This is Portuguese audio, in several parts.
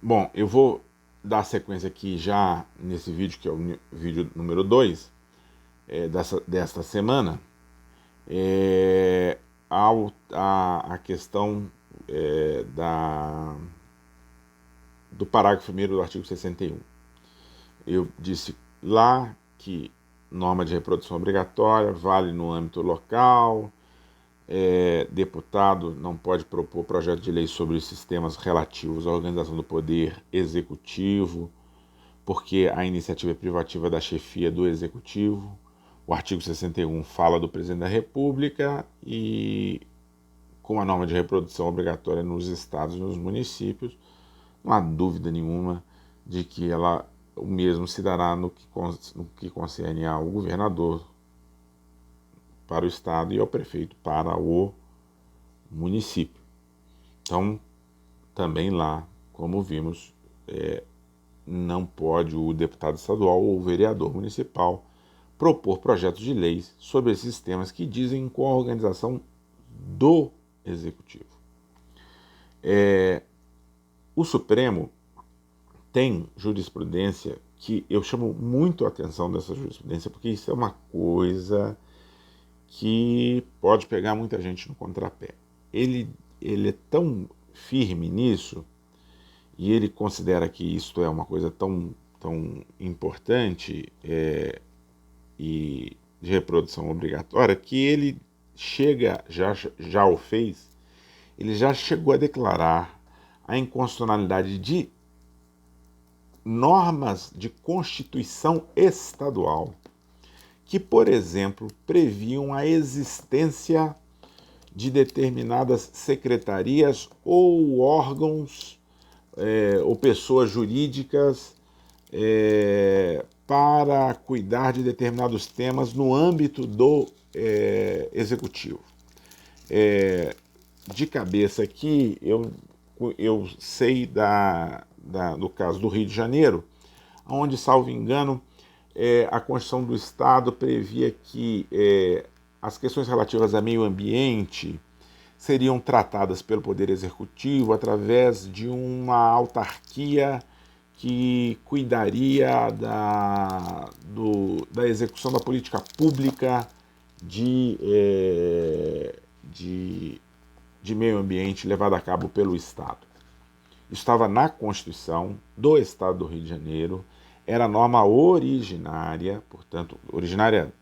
Bom, eu vou dar sequência aqui já nesse vídeo, que é o vídeo número 2 desta semana, é, a questão do parágrafo 1º do artigo 61. Eu disse lá que norma de reprodução obrigatória vale no âmbito local, deputado não pode propor projeto de lei sobre sistemas relativos à organização do poder executivo, porque a iniciativa é privativa da chefia do executivo. O artigo 61 fala do presidente da República e, com a norma de reprodução obrigatória nos estados e nos municípios, não há dúvida nenhuma de que o mesmo se dará no que concerne ao governador para o estado e ao prefeito para o município. Então, também lá, como vimos, não pode o deputado estadual ou o vereador municipal propor projetos de leis sobre esses temas que dizem com a organização do executivo. O Supremo tem jurisprudência que eu chamo muito a atenção dessa jurisprudência, porque isso é uma coisa que pode pegar muita gente no contrapé. Ele é tão firme nisso, e ele considera que isto é uma coisa tão importante e de reprodução obrigatória, que ele já o fez, ele já chegou a declarar a inconstitucionalidade de normas de constituição estadual que, por exemplo, previam a existência de determinadas secretarias ou órgãos ou pessoas jurídicas para cuidar de determinados temas no âmbito do executivo. De cabeça aqui, eu sei do caso do Rio de Janeiro, onde, salvo engano, a Constituição do Estado previa que as questões relativas a meio ambiente seriam tratadas pelo Poder Executivo através de uma autarquia que cuidaria da execução da política pública de meio ambiente levada a cabo pelo Estado. Estava na Constituição do Estado do Rio de Janeiro, era norma originária, portanto, originária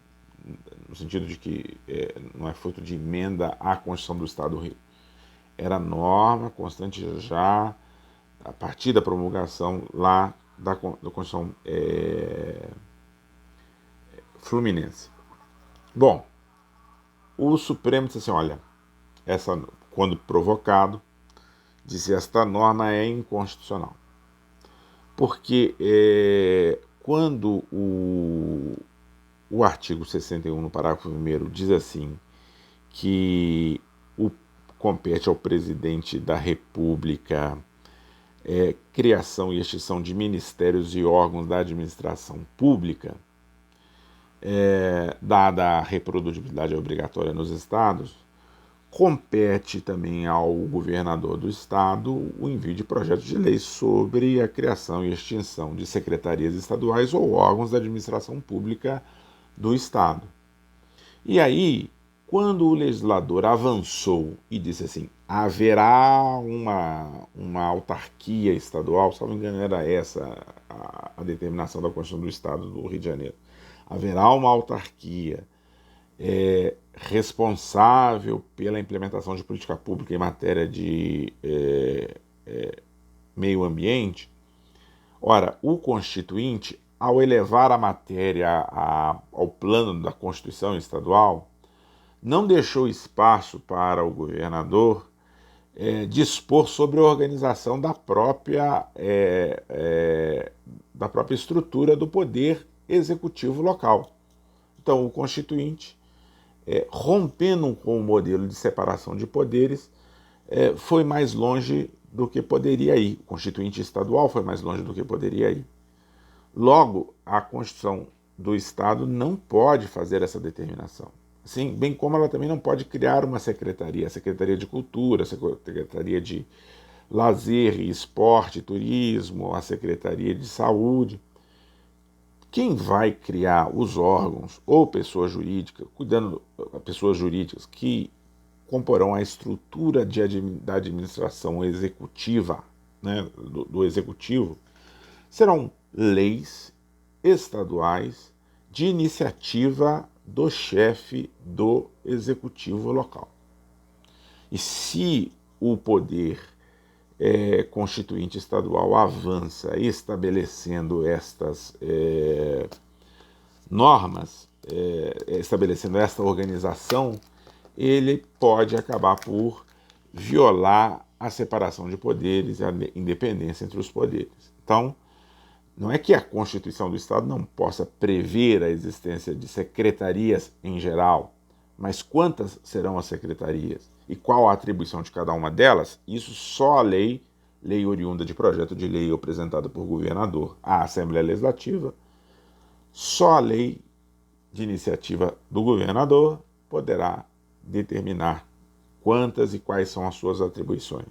no sentido de que não é fruto de emenda à Constituição do Estado do Rio. Era norma constante já a partir da promulgação lá da Constituição fluminense. Bom, o Supremo disse assim, olha, quando provocado, disse esta norma é inconstitucional. Porque quando o artigo 61, no parágrafo 1º, diz assim que compete ao presidente da República criação e extinção de ministérios e órgãos da administração pública, dada a reprodutibilidade obrigatória nos estados, compete também ao governador do estado o envio de projetos de lei sobre a criação e extinção de secretarias estaduais ou órgãos da administração pública do estado. E aí, quando o legislador avançou e disse assim, haverá uma autarquia estadual, se não me engano era essa a determinação da Constituição do Estado do Rio de Janeiro, haverá uma autarquia responsável pela implementação de política pública em matéria de meio ambiente. Ora, o Constituinte, ao elevar a matéria ao plano da Constituição estadual, não deixou espaço para o governador dispor sobre a organização da própria estrutura do poder executivo local. Então, o Constituinte, rompendo com o modelo de separação de poderes, foi mais longe do que poderia ir. O Constituinte estadual foi mais longe do que poderia ir. Logo, a Constituição do Estado não pode fazer essa determinação. Assim, bem como ela também não pode criar uma secretaria, a Secretaria de Cultura, a Secretaria de lazer e esporte, turismo, a Secretaria de Saúde. Quem vai criar os órgãos ou pessoas jurídicas, pessoas jurídicas que comporão a estrutura da administração executiva, né, do executivo, serão leis estaduais de iniciativa do chefe do executivo local. E se o poder constituinte estadual avança estabelecendo estas normas, estabelecendo esta organização, ele pode acabar por violar a separação de poderes e a independência entre os poderes. Então, não é que a Constituição do Estado não possa prever a existência de secretarias em geral, mas quantas serão as secretarias e qual a atribuição de cada uma delas, isso só a lei oriunda de projeto de lei apresentado por governador à Assembleia Legislativa, só a lei de iniciativa do governador poderá determinar quantas e quais são as suas atribuições.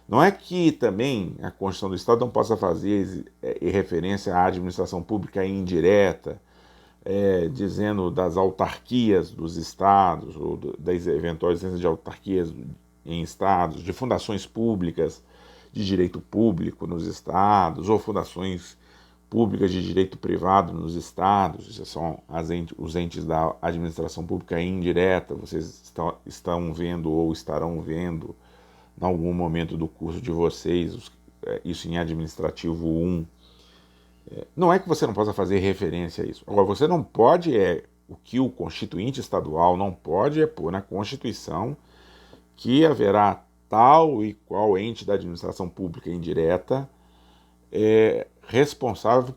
Não é que também a Constituição do Estado não possa fazer referência à administração pública indireta, dizendo das autarquias dos estados, ou das eventuais existências de autarquias em estados, de fundações públicas de direito público nos estados, ou fundações públicas de direito privado nos estados. Isso são os entes da administração pública indireta. Vocês estão vendo ou estarão vendo em algum momento do curso de vocês, isso em Administrativo 1. Não é que você não possa fazer referência a isso. Agora, você não pode, o que o constituinte estadual não pode pôr na Constituição que haverá tal e qual ente da administração pública indireta responsável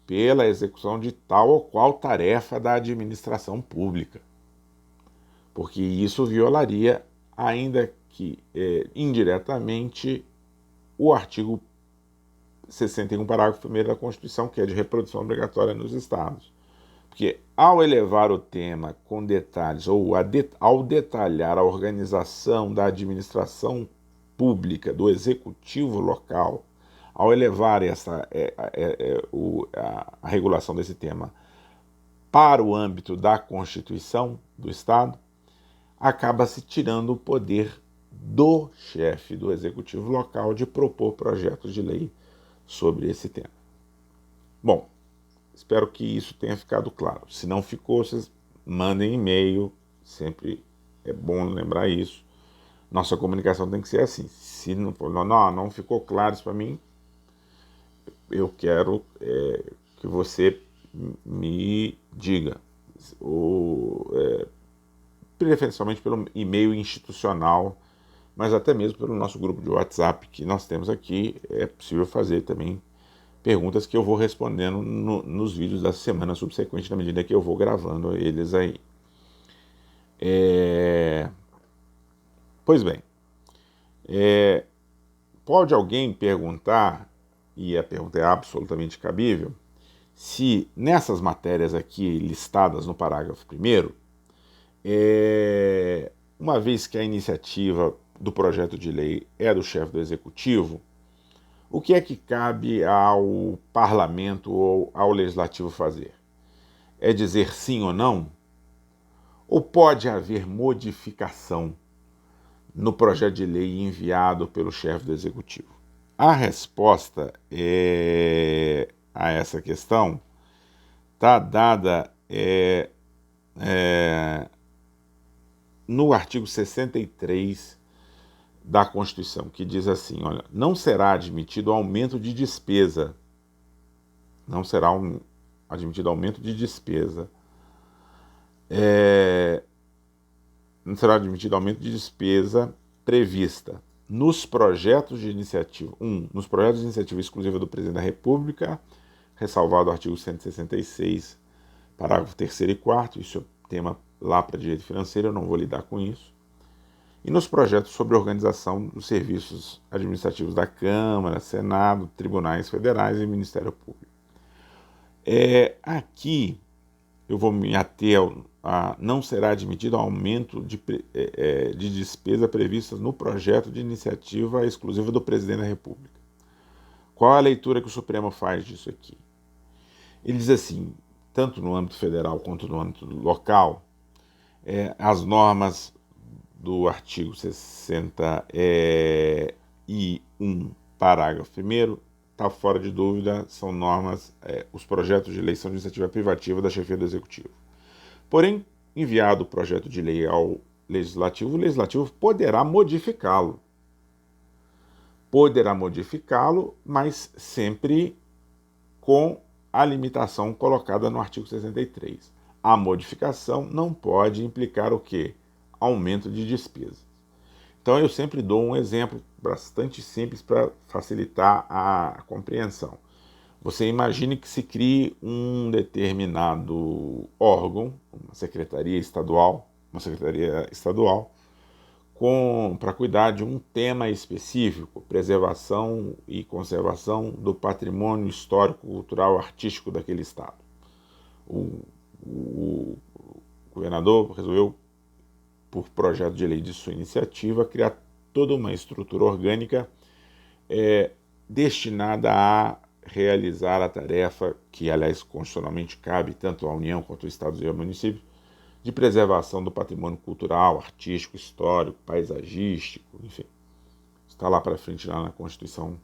pela execução de tal ou qual tarefa da administração pública. Porque isso violaria, ainda que indiretamente, o artigo 61, parágrafo 1º da Constituição, que é de reprodução obrigatória nos estados. Porque ao elevar o tema com detalhes, ou ao detalhar a organização da administração pública, do executivo local, ao elevar a regulação desse tema para o âmbito da Constituição do Estado, acaba-se tirando o poder do chefe do executivo local de propor projetos de lei sobre esse tema. Bom, espero que isso tenha ficado claro. Se não ficou, vocês mandem e-mail, sempre é bom lembrar isso. Nossa comunicação tem que ser assim. Se não for, não ficou claro isso para mim, eu quero que você me diga, preferencialmente pelo e-mail institucional, mas até mesmo pelo nosso grupo de WhatsApp que nós temos aqui. É possível fazer também perguntas que eu vou respondendo nos vídeos da semana subsequente, na medida que eu vou gravando eles aí. Pois bem, pode alguém perguntar, e a pergunta é absolutamente cabível, se nessas matérias aqui listadas no parágrafo 1º, uma vez que a iniciativa do projeto de lei é do chefe do executivo, o que é que cabe ao parlamento ou ao legislativo fazer? É dizer sim ou não? Ou pode haver modificação no projeto de lei enviado pelo chefe do executivo? A resposta a essa questão está dada no artigo 63 da Constituição, que diz assim, olha, não será admitido aumento de despesa, não será admitido aumento de despesa, não será admitido aumento de despesa prevista nos projetos de iniciativa, nos projetos de iniciativa exclusiva do Presidente da República, ressalvado o artigo 166, parágrafo 3º e 4º, isso é tema lá para direito financeiro, eu não vou lidar com isso, e nos projetos sobre organização dos serviços administrativos da Câmara, Senado, Tribunais Federais e Ministério Público. Aqui eu vou me ater não será admitido aumento de despesa previstas no projeto de iniciativa exclusiva do Presidente da República. Qual a leitura que o Supremo faz disso aqui? Ele diz assim, tanto no âmbito federal quanto no âmbito local, as normas do artigo 61, parágrafo 1º, está fora de dúvida, são normas, os projetos de lei são de iniciativa privativa da chefia do Executivo. Porém, enviado o projeto de lei ao Legislativo, o Legislativo poderá modificá-lo. Mas sempre com a limitação colocada no artigo 63. A modificação não pode implicar o quê? Aumento de despesas. Então eu sempre dou um exemplo bastante simples para facilitar a compreensão. Você imagine que se crie um determinado órgão, uma secretaria estadual, para cuidar de um tema específico, preservação e conservação do patrimônio histórico, cultural, artístico daquele estado. O governador resolveu, por projeto de lei de sua iniciativa, criar toda uma estrutura orgânica destinada a realizar a tarefa que, aliás, constitucionalmente cabe tanto à União quanto aos estados e ao município, de preservação do patrimônio cultural, artístico, histórico, paisagístico, enfim. Está lá para frente, lá na Constituição,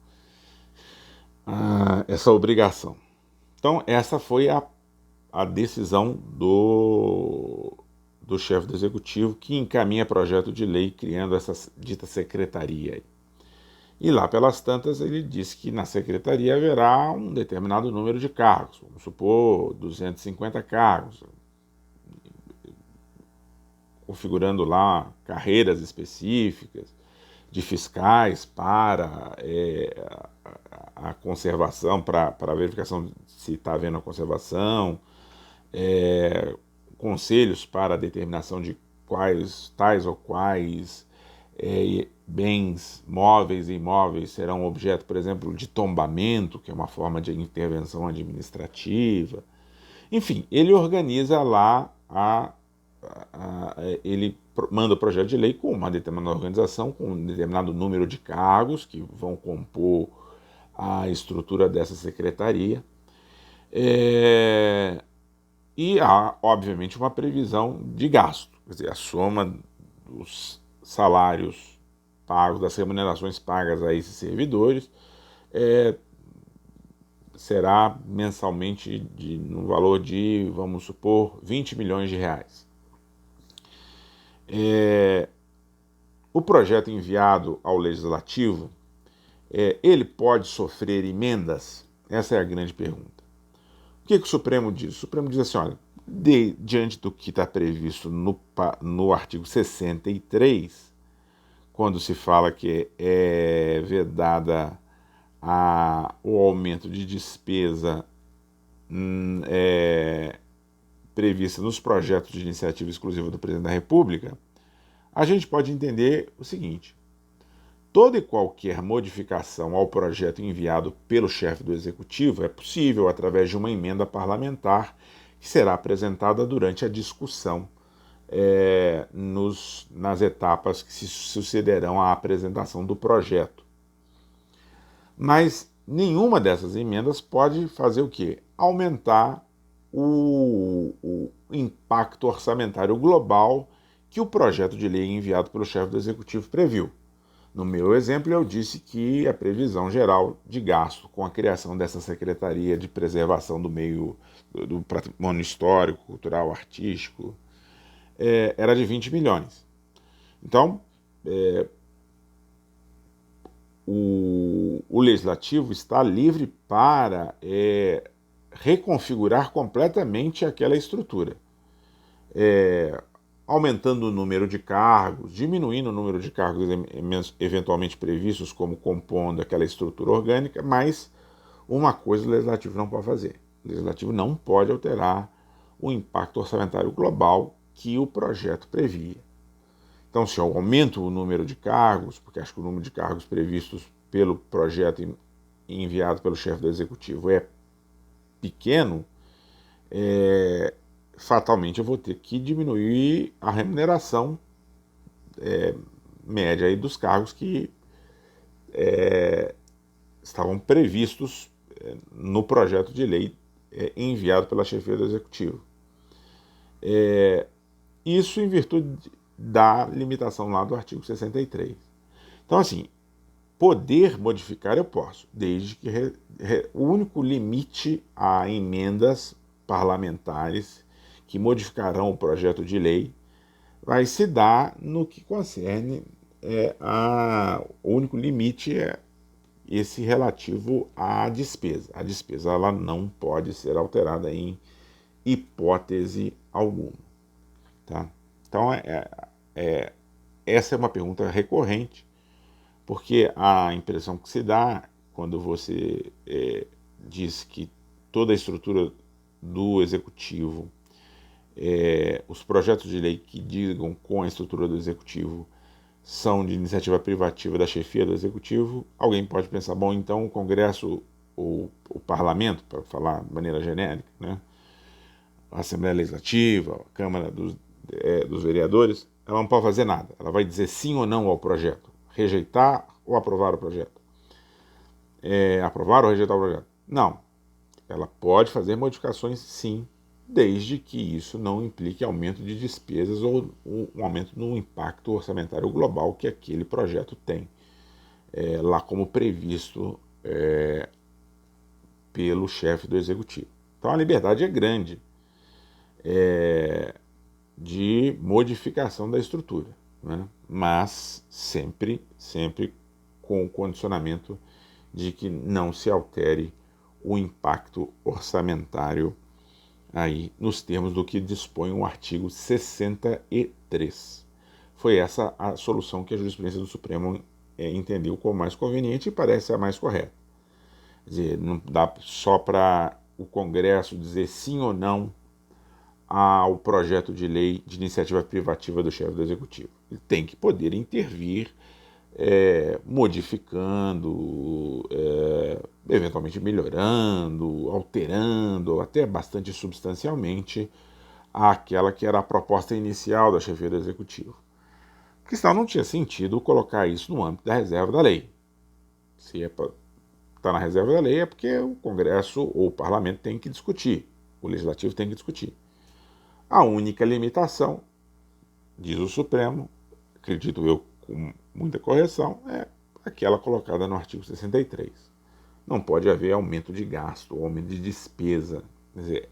essa obrigação. Então, essa foi a decisão do chefe do Executivo, que encaminha projeto de lei criando essa dita secretaria. E lá pelas tantas ele disse que na secretaria haverá um determinado número de cargos, vamos supor 250 cargos, configurando lá carreiras específicas de fiscais para a conservação, para a verificação se está havendo a conservação, conselhos para a determinação de tais ou quais bens móveis e imóveis serão objeto, por exemplo, de tombamento, que é uma forma de intervenção administrativa. Enfim, ele organiza lá ele manda o projeto de lei com uma determinada organização, com um determinado número de cargos que vão compor a estrutura dessa secretaria. E há, obviamente, uma previsão de gasto, quer dizer, a soma dos salários pagos, das remunerações pagas a esses servidores, será mensalmente no valor de, vamos supor, 20 milhões de reais. O projeto enviado ao Legislativo, ele pode sofrer emendas? Essa é a grande pergunta. O que o Supremo diz? O Supremo diz assim, olha, diante do que está previsto no artigo 63, quando se fala que é vedada o aumento de despesa prevista nos projetos de iniciativa exclusiva do Presidente da República, a gente pode entender o seguinte: toda e qualquer modificação ao projeto enviado pelo chefe do Executivo é possível através de uma emenda parlamentar que será apresentada durante a discussão nas etapas que se sucederão à apresentação do projeto. Mas nenhuma dessas emendas pode fazer o quê? Aumentar o impacto orçamentário global que o projeto de lei enviado pelo chefe do Executivo previu. No meu exemplo, eu disse que a previsão geral de gasto com a criação dessa Secretaria de Preservação do Meio, do Patrimônio Histórico, Cultural, Artístico, era de 20 milhões. Então, o Legislativo está livre para reconfigurar completamente aquela estrutura, aumentando o número de cargos, diminuindo o número de cargos eventualmente previstos, como compondo aquela estrutura orgânica, mas uma coisa o Legislativo não pode fazer. O Legislativo não pode alterar o impacto orçamentário global que o projeto previa. Então, se eu aumento o número de cargos, porque acho que o número de cargos previstos pelo projeto enviado pelo chefe do Executivo é pequeno, fatalmente eu vou ter que diminuir a remuneração média aí dos cargos que estavam previstos no projeto de lei enviado pela chefia do Executivo. Isso em virtude da limitação lá do artigo 63. Então, assim, poder modificar eu posso, desde que o único limite a emendas parlamentares que modificarão o projeto de lei vai se dar no que concerne o único limite é esse relativo à despesa. A despesa ela não pode ser alterada em hipótese alguma. Tá? Então, essa é uma pergunta recorrente, porque a impressão que se dá quando você diz que toda a estrutura do Executivo, os projetos de lei que digam com a estrutura do Executivo são de iniciativa privativa da chefia do Executivo, alguém pode pensar, bom, então o Congresso ou o Parlamento, para falar de maneira genérica, né, a Assembleia Legislativa, a Câmara dos Vereadores, ela não pode fazer nada. Ela vai dizer sim ou não ao projeto, rejeitar ou aprovar o projeto. Aprovar ou rejeitar o projeto. Não. Ela pode fazer modificações sim, desde que isso não implique aumento de despesas ou um aumento no impacto orçamentário global que aquele projeto tem, lá como previsto pelo chefe do Executivo. Então a liberdade é grande de modificação da estrutura, né? Mas sempre com o condicionamento de que não se altere o impacto orçamentário aí nos termos do que dispõe o artigo 63. Foi essa a solução que a jurisprudência do Supremo entendeu como mais conveniente e parece a mais correta. Quer dizer, não dá só para o Congresso dizer sim ou não ao projeto de lei de iniciativa privativa do chefe do Executivo. Ele tem que poder intervir modificando, eventualmente melhorando, alterando, até bastante substancialmente, aquela que era a proposta inicial da chefia do Executivo. Porque senão não tinha sentido colocar isso no âmbito da reserva da lei. Se está na reserva da lei é porque o Congresso ou o Parlamento tem que discutir, o Legislativo tem que discutir. A única limitação, diz o Supremo, acredito eu com muita correção, é aquela colocada no artigo 63. Não pode haver aumento de gasto ou aumento de despesa. Quer dizer,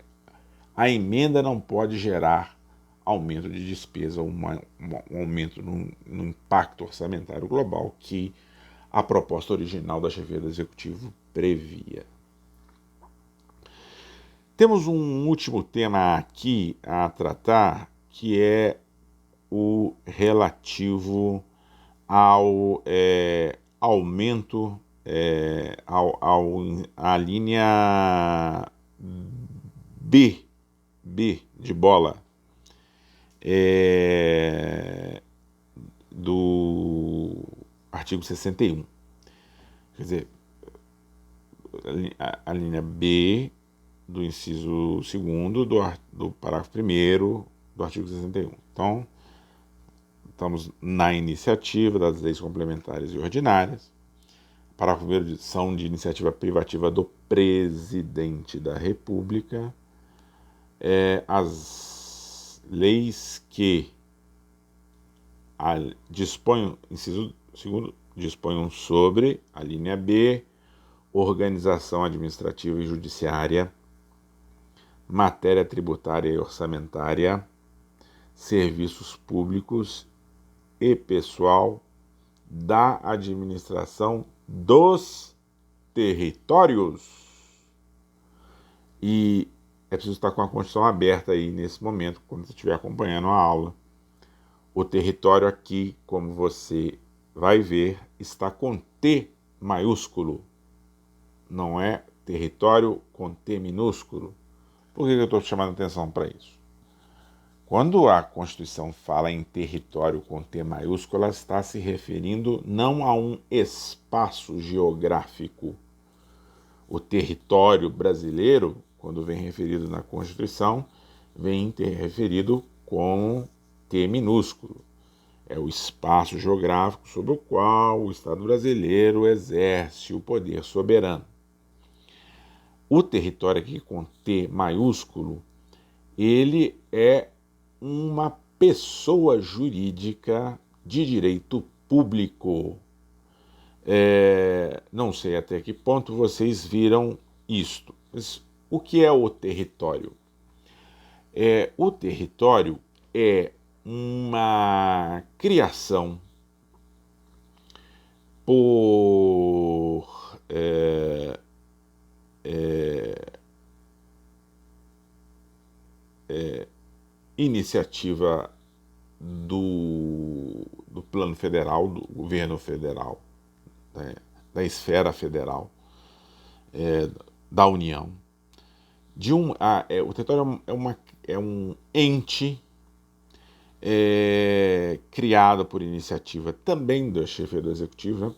a emenda não pode gerar aumento de despesa ou um aumento no impacto orçamentário global que a proposta original da chefia do Executivo previa. Temos um último tema aqui a tratar, que é o relativo ao aumento, à linha B de bola, do artigo 61. Quer dizer, a linha B do inciso 2º do parágrafo 1º do artigo 61. Então, estamos na iniciativa das leis complementares e ordinárias. Parágrafo 1º são de iniciativa privativa do presidente da República. As leis que disponham, inciso 2º, disponham sobre a linha B, organização administrativa e judiciária, matéria tributária e orçamentária, serviços públicos e pessoal da administração dos territórios. E é preciso estar com a Constituição aberta aí nesse momento, quando você estiver acompanhando a aula. O território aqui, como você vai ver, está com T maiúsculo. Não é território com T minúsculo. Por que eu estou chamando a atenção para isso? Quando a Constituição fala em território com T maiúsculo, ela está se referindo não a um espaço geográfico. O território brasileiro, quando vem referido na Constituição, vem referido com T minúsculo. É o espaço geográfico sobre o qual o Estado brasileiro exerce o poder soberano. O território aqui com T maiúsculo, ele é uma pessoa jurídica de direito público. Não sei até que ponto vocês viram isto. Mas o que é o território? O território é uma criação por iniciativa do plano federal, do governo federal, né, da esfera federal, da União. O território é um ente criado por iniciativa também da chefia do executivo,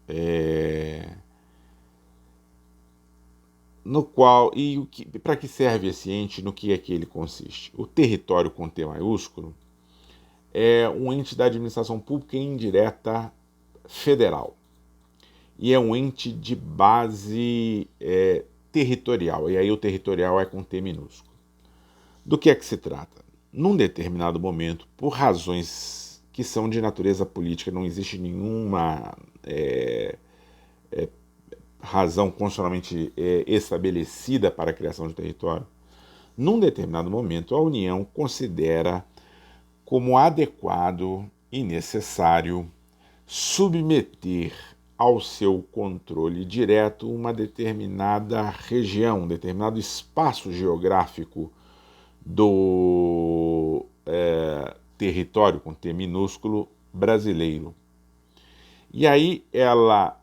né, no qual, e para que serve esse ente, no que é que ele consiste? O território com T maiúsculo é um ente da administração pública indireta federal e é um ente de base territorial, e aí o territorial é com T minúsculo. Do que é que se trata? Num determinado momento, por razões que são de natureza política, não existe nenhuma razão constitucionalmente estabelecida para a criação de território, num determinado momento a União considera como adequado e necessário submeter ao seu controle direto uma determinada região, um determinado espaço geográfico do território, com T minúsculo, brasileiro. E aí ela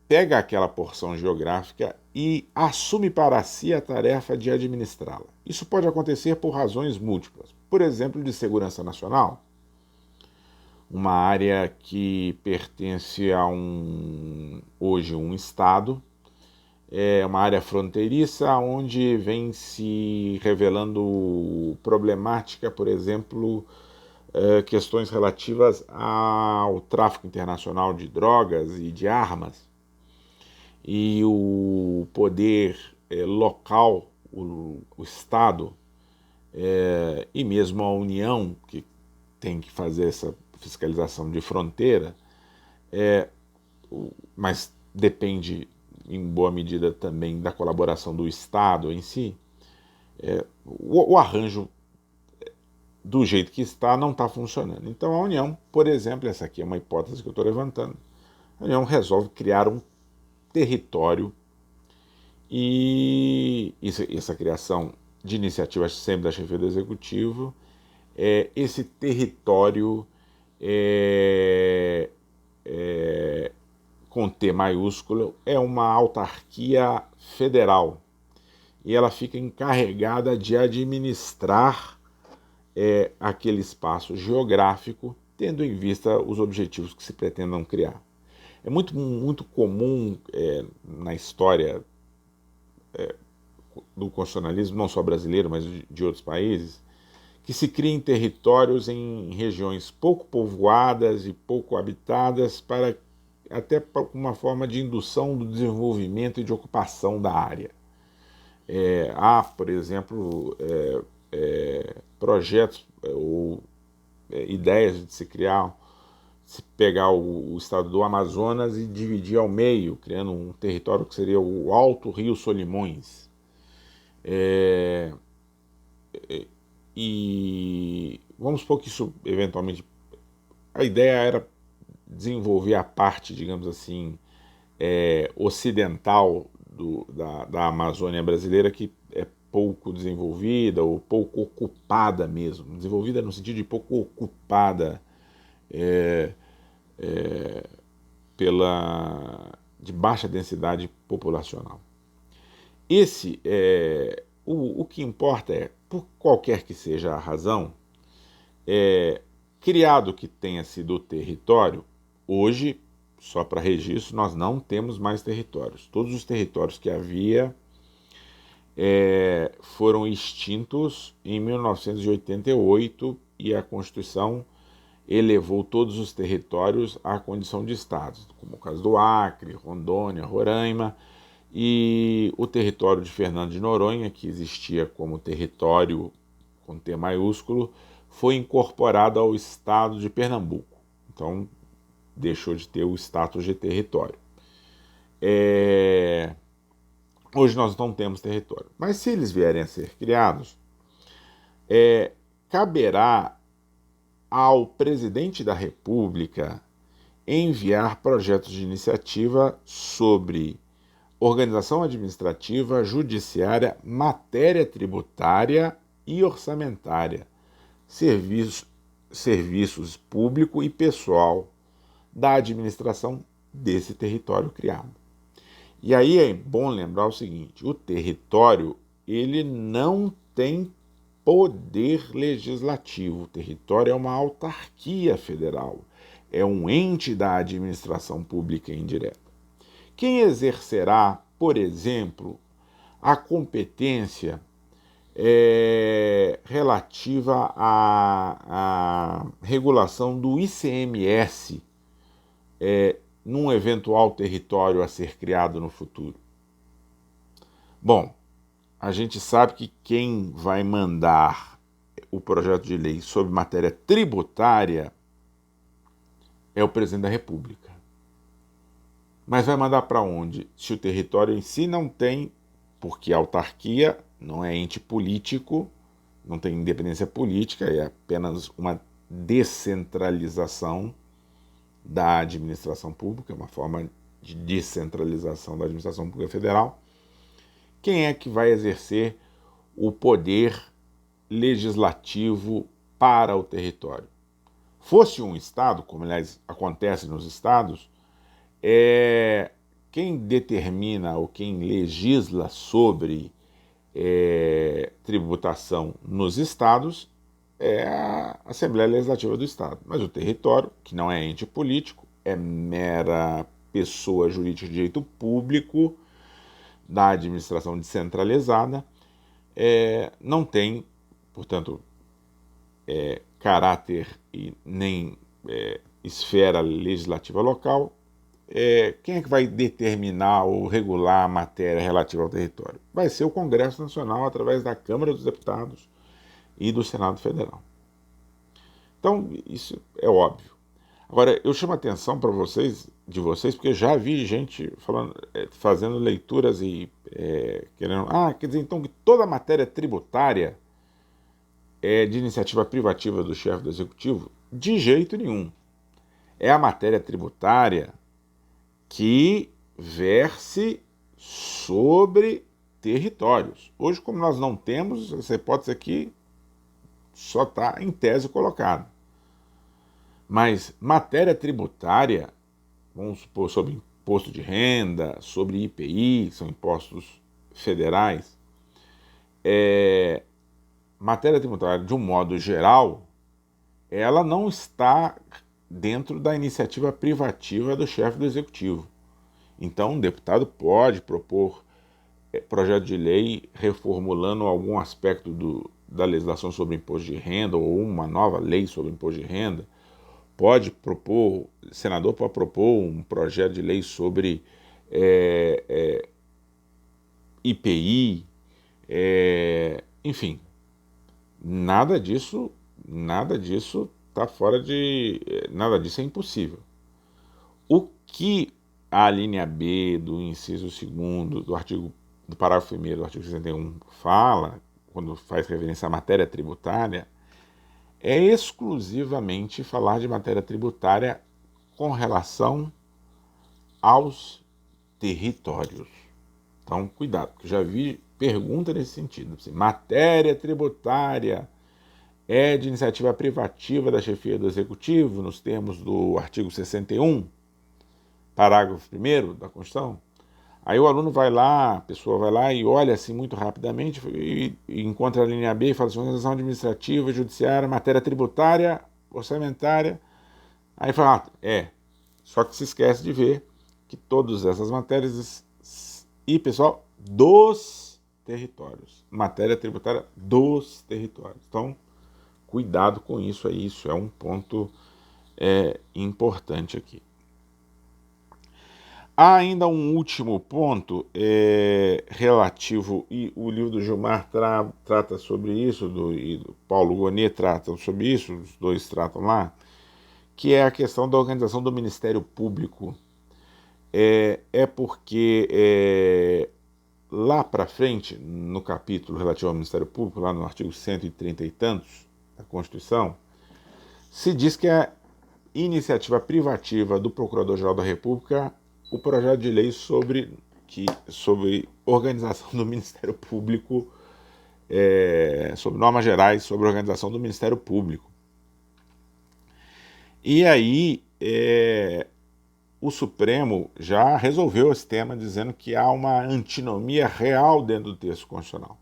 pega aquela porção geográfica e assume para si a tarefa de administrá-la. Isso pode acontecer por razões múltiplas. Por exemplo, de segurança nacional, uma área que pertence a hoje um estado, é uma área fronteiriça onde vem se revelando problemática, por exemplo, questões relativas ao tráfico internacional de drogas e de armas. E o poder local, o Estado, e mesmo a União, que tem que fazer essa fiscalização de fronteira, mas depende em boa medida também da colaboração do Estado em si, o arranjo do jeito que está não está funcionando. Então a União, por exemplo, essa aqui é uma hipótese que eu estou levantando, a União resolve criar um território e essa criação de iniciativa sempre da chefia do executivo, esse território com T maiúsculo é uma autarquia federal e ela fica encarregada de administrar aquele espaço geográfico, tendo em vista os objetivos que se pretendam criar. É muito comum na história do constitucionalismo, não só brasileiro, mas de outros países, que se criem territórios em regiões pouco povoadas e pouco habitadas até para uma forma de indução do desenvolvimento e de ocupação da área. Há, por exemplo, projetos ou ideias de se pegar o estado do Amazonas e dividir ao meio, criando um território que seria o Alto Rio Solimões. E vamos supor que isso eventualmente... A ideia era desenvolver a parte, digamos assim, ocidental da Amazônia brasileira, que é pouco desenvolvida ou pouco ocupada mesmo. Desenvolvida no sentido de pouco ocupada de baixa densidade populacional. O que importa é, por qualquer que seja a razão, criado que tenha sido o território, hoje, só para registro, nós não temos mais territórios. Todos os territórios que havia foram extintos em 1988 e a Constituição elevou todos os territórios à condição de estados, como o caso do Acre, Rondônia, Roraima, e o território de Fernando de Noronha, que existia como território com T maiúsculo, foi incorporado ao estado de Pernambuco. Então, deixou de ter o status de território. Hoje nós não temos território. Mas se eles vierem a ser criados, caberá ao presidente da República enviar projetos de iniciativa sobre organização administrativa, judiciária, matéria tributária e orçamentária, serviços público e pessoal da administração desse território criado. E aí é bom lembrar o seguinte: o território ele não tem poder legislativo. O território é uma autarquia federal, é um ente da administração pública indireta. Quem exercerá, por exemplo, a competência relativa à regulação do ICMS num eventual território a ser criado no futuro? Bom, a gente sabe que quem vai mandar o projeto de lei sobre matéria tributária é o presidente da República. Mas vai mandar para onde? Se o território em si não tem, porque a autarquia não é ente político, não tem independência política, é apenas uma descentralização da administração pública, uma forma de descentralização da administração pública federal. Quem é que vai exercer o poder legislativo para o território? Fosse um estado, como aliás acontece nos estados, quem determina ou quem legisla sobre tributação nos estados é a Assembleia Legislativa do Estado. Mas o território, que não é ente político, é mera pessoa jurídica de direito público da administração descentralizada, não tem, portanto, caráter e nem esfera legislativa local. Quem é que vai determinar ou regular a matéria relativa ao território? Vai ser o Congresso Nacional através da Câmara dos Deputados e do Senado Federal. Então, isso é óbvio. Agora, eu chamo a atenção para vocês, porque já vi gente fazendo leituras e querendo... quer dizer então que toda a matéria tributária é de iniciativa privativa do chefe do Executivo? De jeito nenhum. É a matéria tributária que verse sobre territórios. Hoje, como nós não temos, essa hipótese aqui só está em tese colocada. Mas matéria tributária, vamos supor, sobre imposto de renda, sobre IPI, que são impostos federais, matéria tributária, de um modo geral, ela não está dentro da iniciativa privativa do chefe do Executivo. Então, um deputado pode propor projeto de lei reformulando algum aspecto da legislação sobre imposto de renda ou uma nova lei sobre imposto de renda. O senador pode propor um projeto de lei sobre IPI, enfim, nada disso está fora de... Nada disso é impossível. O que a linha B do inciso 2º do parágrafo 1º do artigo 61 fala, quando faz referência à matéria tributária, é exclusivamente falar de matéria tributária com relação aos territórios. Então, cuidado, porque já vi pergunta nesse sentido. Assim, matéria tributária é de iniciativa privativa da chefia do Executivo, nos termos do artigo 61, parágrafo 1º da Constituição. Aí o aluno vai lá, a pessoa vai lá e olha assim muito rapidamente e encontra a linha B e fala assim: organização administrativa, judiciária, matéria tributária, orçamentária. Aí fala, só que se esquece de ver que todas essas matérias, e pessoal, dos territórios. Matéria tributária dos territórios. Então, cuidado com isso aí, isso é um ponto importante aqui. Há ainda um último ponto relativo, e o livro do Gilmar trata sobre isso, e do Paulo Gonet trata sobre isso, os dois tratam lá, que é a questão da organização do Ministério Público. Porque lá para frente, no capítulo relativo ao Ministério Público, lá no artigo 130 e tantos da Constituição, se diz que a iniciativa privativa do Procurador-Geral da República o projeto de lei sobre organização do Ministério Público, sobre normas gerais sobre organização do Ministério Público. E aí o Supremo já resolveu esse tema dizendo que há uma antinomia real dentro do texto constitucional.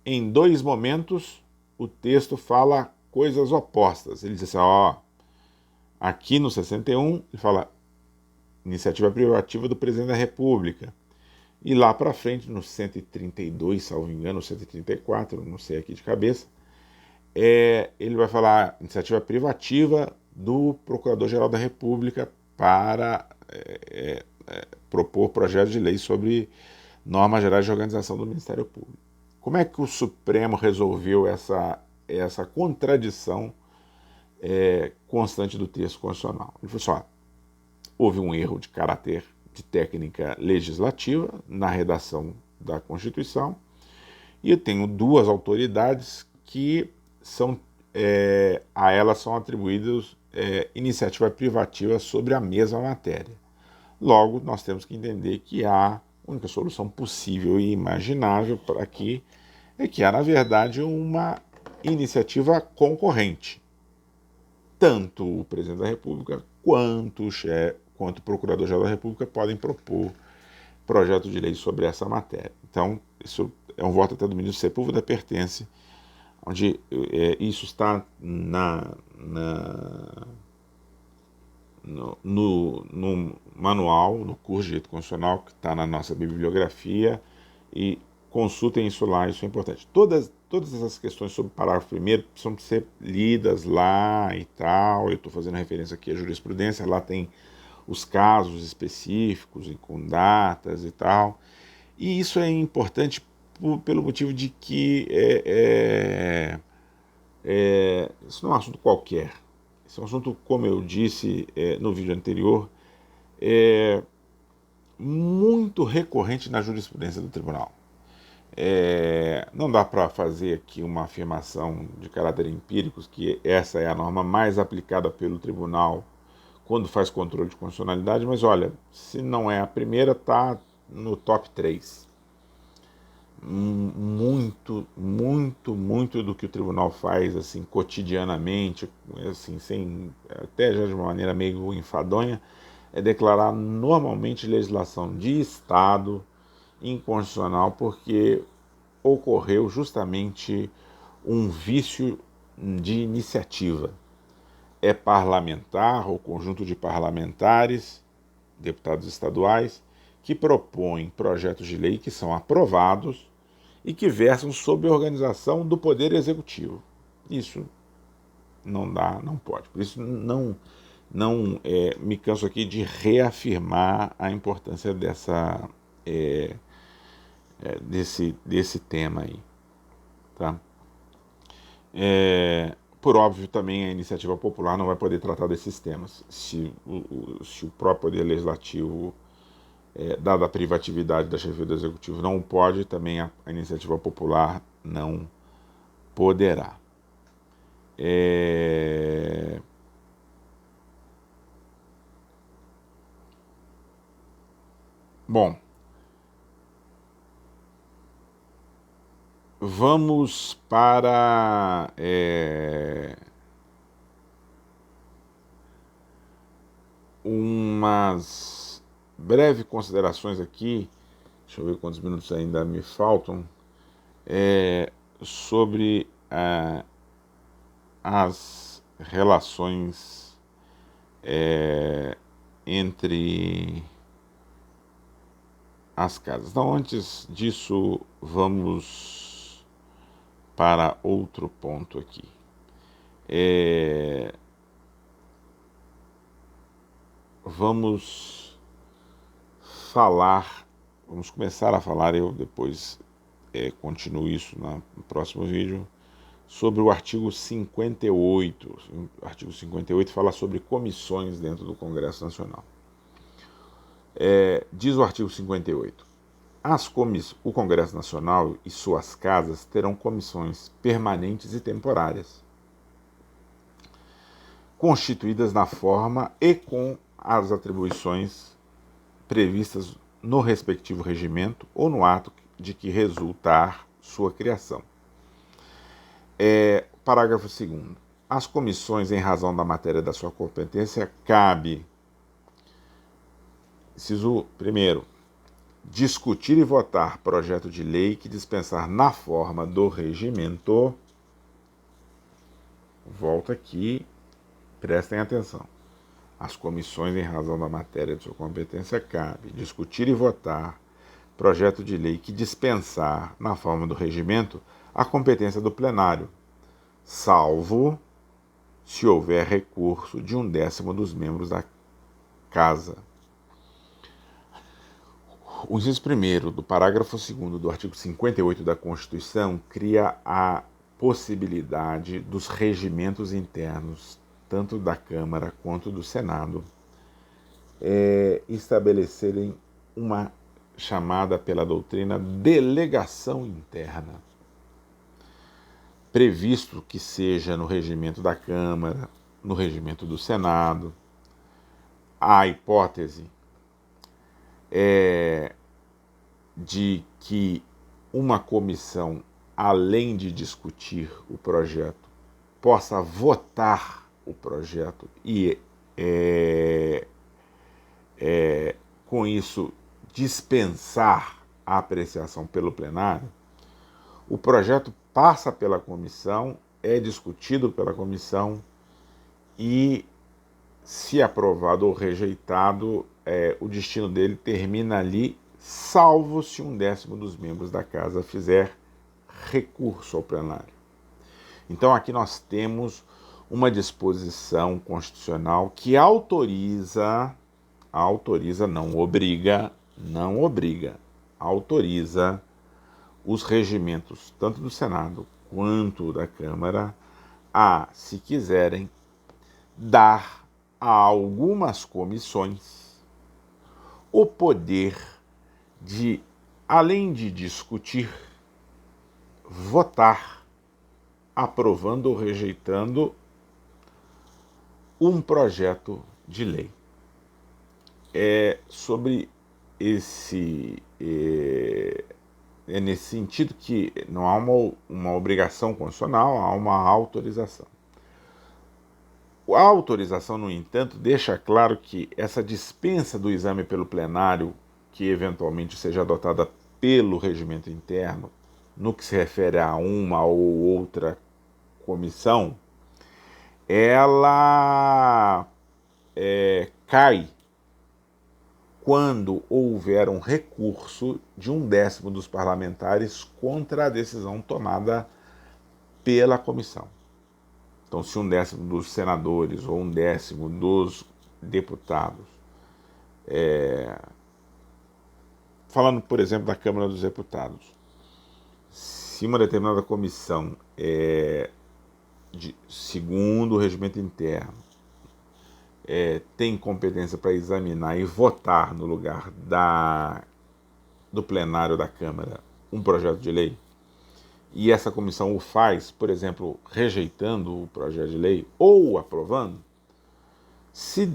Em dois momentos o texto fala coisas opostas. Ele diz assim, aqui no 61 ele fala iniciativa privativa do Presidente da República. E lá para frente, no 132, salvo engano, 134, não sei aqui de cabeça, ele vai falar iniciativa privativa do Procurador-Geral da República para propor projeto de lei sobre normas gerais de organização do Ministério Público. Como é que o Supremo resolveu essa contradição constante do texto constitucional? Ele falou assim, houve um erro de caráter de técnica legislativa na redação da Constituição, e eu tenho duas autoridades que a elas são atribuídas iniciativa privativa sobre a mesma matéria. Logo, nós temos que entender que a única solução possível e imaginável para aqui é que há, na verdade, uma iniciativa concorrente. Tanto o Presidente da República quanto o Procurador-Geral da República podem propor projeto de lei sobre essa matéria. Então, isso é um voto até do ministro Sepúlveda Pertence, onde isso está no manual, no curso de Direito Constitucional, que está na nossa bibliografia, e consultem isso lá, isso é importante. Todas essas questões sobre o parágrafo 1º precisam ser lidas lá e tal. Eu estou fazendo referência aqui à jurisprudência, lá tem os casos específicos, com datas e tal. E isso é importante pelo motivo de que isso não é um assunto qualquer. Esse é um assunto, como eu disse no vídeo anterior, muito recorrente na jurisprudência do tribunal. Não dá para fazer aqui uma afirmação de caráter empírico que essa é a norma mais aplicada pelo tribunal quando faz controle de constitucionalidade, mas olha, se não é a primeira, está no top 3. Muito do que o tribunal faz assim cotidianamente, assim, até já de uma maneira meio enfadonha, é declarar normalmente legislação de Estado inconstitucional porque ocorreu justamente um vício de iniciativa. É parlamentar ou conjunto de parlamentares, deputados estaduais, que propõem projetos de lei que são aprovados e que versam sobre a organização do Poder Executivo. Isso não dá, não pode. Por isso não me canso aqui de reafirmar a importância desse tema aí. Tá? Por óbvio, também a iniciativa popular não vai poder tratar desses temas. Se o próprio Poder Legislativo, dada a privatividade da chefia do Executivo, não pode, também a iniciativa popular não poderá. Bom, vamos para umas breves considerações aqui, deixa eu ver quantos minutos ainda me faltam, sobre as relações entre as casas. Então, antes disso, vamos para outro ponto aqui. Vamos começar a falar, eu depois continuo isso no próximo vídeo, sobre o artigo 58. O artigo 58 fala sobre comissões dentro do Congresso Nacional. Diz o artigo 58, o Congresso Nacional e suas casas terão comissões permanentes e temporárias, constituídas na forma e com as atribuições previstas no respectivo regimento ou no ato de que resultar sua criação. Parágrafo 2º. As comissões, em razão da matéria da sua competência, cabe, inciso 1º, discutir e votar projeto de lei que dispensar na forma do regimento. Volto aqui, prestem atenção. As comissões, em razão da matéria de sua competência, cabe discutir e votar projeto de lei que dispensar, na forma do regimento, a competência do plenário, salvo se houver recurso de 1/10 dos membros da Casa. O inciso 1º do parágrafo 2º do artigo 58 da Constituição cria a possibilidade dos regimentos internos, tanto da Câmara quanto do Senado, estabelecerem uma chamada pela doutrina delegação interna, previsto que seja no regimento da Câmara, no regimento do Senado. A hipótese de que uma comissão, além de discutir o projeto, possa votar o projeto e, com isso, dispensar a apreciação pelo plenário. O projeto passa pela comissão, é discutido pela comissão e, se aprovado ou rejeitado, o destino dele termina ali, salvo se 1/10 dos membros da Casa fizer recurso ao plenário. Então aqui nós temos uma disposição constitucional que autoriza, não obriga, autoriza os regimentos, tanto do Senado quanto da Câmara, a, se quiserem, dar a algumas comissões o poder de, além de discutir, votar, aprovando ou rejeitando um projeto de lei. Sobre esse... É nesse sentido que não há uma obrigação constitucional, há uma autorização. A autorização, no entanto, deixa claro que essa dispensa do exame pelo plenário, que eventualmente seja adotada pelo regimento interno, no que se refere a uma ou outra comissão, ela cai quando houver um recurso de 1/10 dos parlamentares contra a decisão tomada pela comissão. Então, se 1/10 dos senadores ou 1/10 dos deputados, falando, por exemplo, da Câmara dos Deputados, se uma determinada comissão, segundo o regimento interno, tem competência para examinar e votar no lugar do plenário da Câmara um projeto de lei, e essa comissão o faz, por exemplo, rejeitando o projeto de lei ou aprovando, se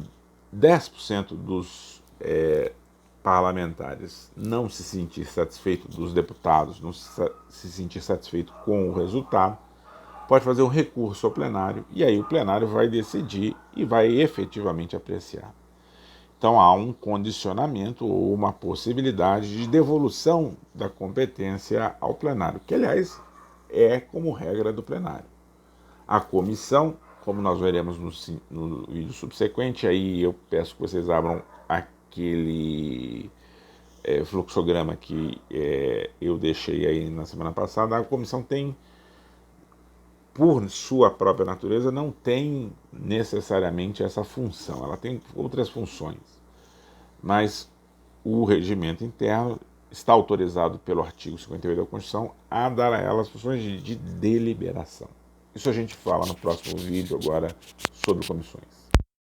10% dos parlamentares não se sentir satisfeito, dos deputados não se sentir satisfeito com o resultado, pode fazer um recurso ao plenário, e aí o plenário vai decidir e vai efetivamente apreciar. Então há um condicionamento ou uma possibilidade de devolução da competência ao plenário, que, aliás, é como regra do plenário. A comissão, como nós veremos no vídeo subsequente, aí eu peço que vocês abram aquele fluxograma que eu deixei aí na semana passada, a comissão tem, por sua própria natureza, não tem necessariamente essa função, ela tem outras funções, mas o regimento interno está autorizado pelo artigo 58 da Constituição a dar a ela as funções de deliberação. Isso a gente fala no próximo vídeo agora sobre comissões.